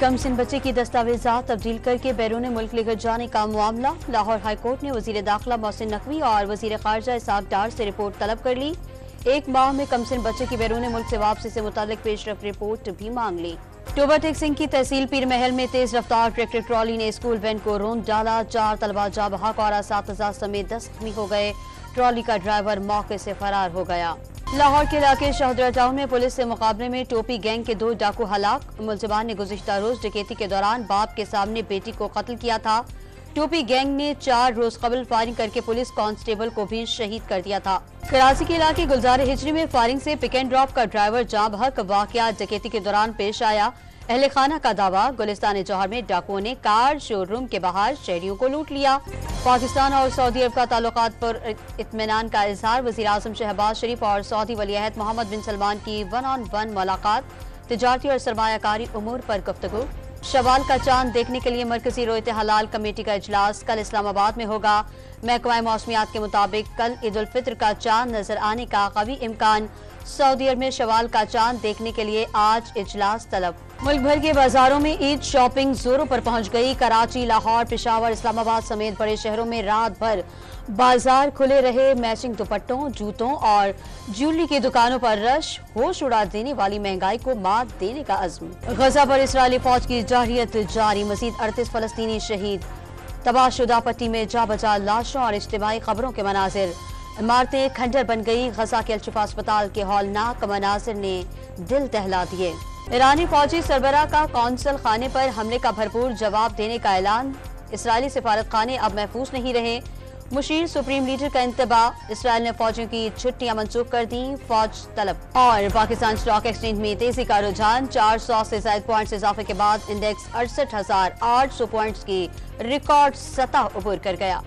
کم سن بچے کی دستاویزات تبدیل کر کے بیرون ملک لے کر جانے کا معاملہ۔ لاہور ہائی کورٹ نے وزیر داخلہ محسن نقوی اور وزیر خارجہ اسحاق ڈار سے رپورٹ طلب کر لی۔ 1 ماہ میں کم سن بچے کی بیرون ملک سے واپسی سے متعلق پیش رفت رپورٹ بھی مانگ لی۔ ٹوبہ ٹیک سنگھ کی تحصیل پیر محل میں تیز رفتار ٹریکٹر ٹرالی نے اسکول وین کو روند ڈالا۔ 4 طلبہ جاں بحق اور اساتذہ سمیت 10 زخمی ہو گئے۔ ٹرالی کا ڈرائیور موقع سے فرار ہو گیا۔ لاہور کے علاقے شاہدرہ ٹاؤن میں پولیس سے مقابلے میں ٹوپی گینگ کے 2 ڈاکو ہلاک۔ ملزمان نے گزشتہ روز ڈکیتی کے دوران باپ کے سامنے بیٹی کو قتل کیا تھا۔ ٹوپی گینگ نے 4 روز قبل فائرنگ کر کے پولیس کانسٹیبل کو بھی شہید کر دیا تھا۔ کراچی کے علاقے گلزار ہجری میں فائرنگ سے پک اینڈ ڈراپ کا ڈرائیور جاں بحق۔ واقعہ ڈکیتی کے دوران پیش آیا۔ اہل خانہ کا دعویٰ، گلستان جوہر میں ڈاکوؤں نے کار شو روم کے باہر شہریوں کو لوٹ لیا۔ پاکستان اور سعودی عرب کا تعلقات پر اطمینان کا اظہار۔ وزیر اعظم شہباز شریف اور سعودی ولی عہد محمد بن سلمان کی 1 on 1 ملاقات۔ تجارتی اور سرمایہ کاری امور پر گفتگو۔ شوال کا چاند دیکھنے کے لیے مرکزی رویت حلال کمیٹی کا اجلاس کل اسلام آباد میں ہوگا۔ محکمہ موسمیات کے مطابق کل عید الفطر کا چاند نظر آنے کا قوی امکان۔ سعودی عرب میں شوال کا چاند دیکھنے کے لیے آج اجلاس طلب۔ ملک بھر کے بازاروں میں عید شاپنگ زوروں پر پہنچ گئی۔ کراچی، لاہور، پشاور، اسلام آباد سمیت بڑے شہروں میں رات بھر بازار کھلے رہے۔ میچنگ دوپٹوں، جوتوں اور جیولری کی دکانوں پر رش۔ ہوش اڑا دینے والی مہنگائی کو مات دینے کا عزم۔ غزہ پر اسرائیلی فوج کی جارحیت جاری۔ مزید 38 فلسطینی شہید۔ تباہ شدہ پٹی میں جا بجا لاشوں اور اجتماعی قبروں کے مناظر۔ عمارتیں کھنڈر بن گئی۔ غزہ کے الشفا اسپتال کے ہولناک مناظر نے دل دہلا دیے۔ ایرانی فوجی سربراہ کا قونصل خانے پر حملے کا بھرپور جواب دینے کا اعلان۔ اسرائیلی سفارت خانے اب محفوظ نہیں رہے۔ مشیر سپریم لیڈر کا انتباہ۔ اسرائیل نے فوجیوں کی چھٹیاں منسوخ کر دیں۔ فوج طلب۔ اور پاکستان اسٹاک ایکسچینج میں تیزی کا رجحان۔ 400 سے زائد پوائنٹس اضافے کے بعد انڈیکس 68,800 پوائنٹس کی ریکارڈ سطح عبور کر گیا۔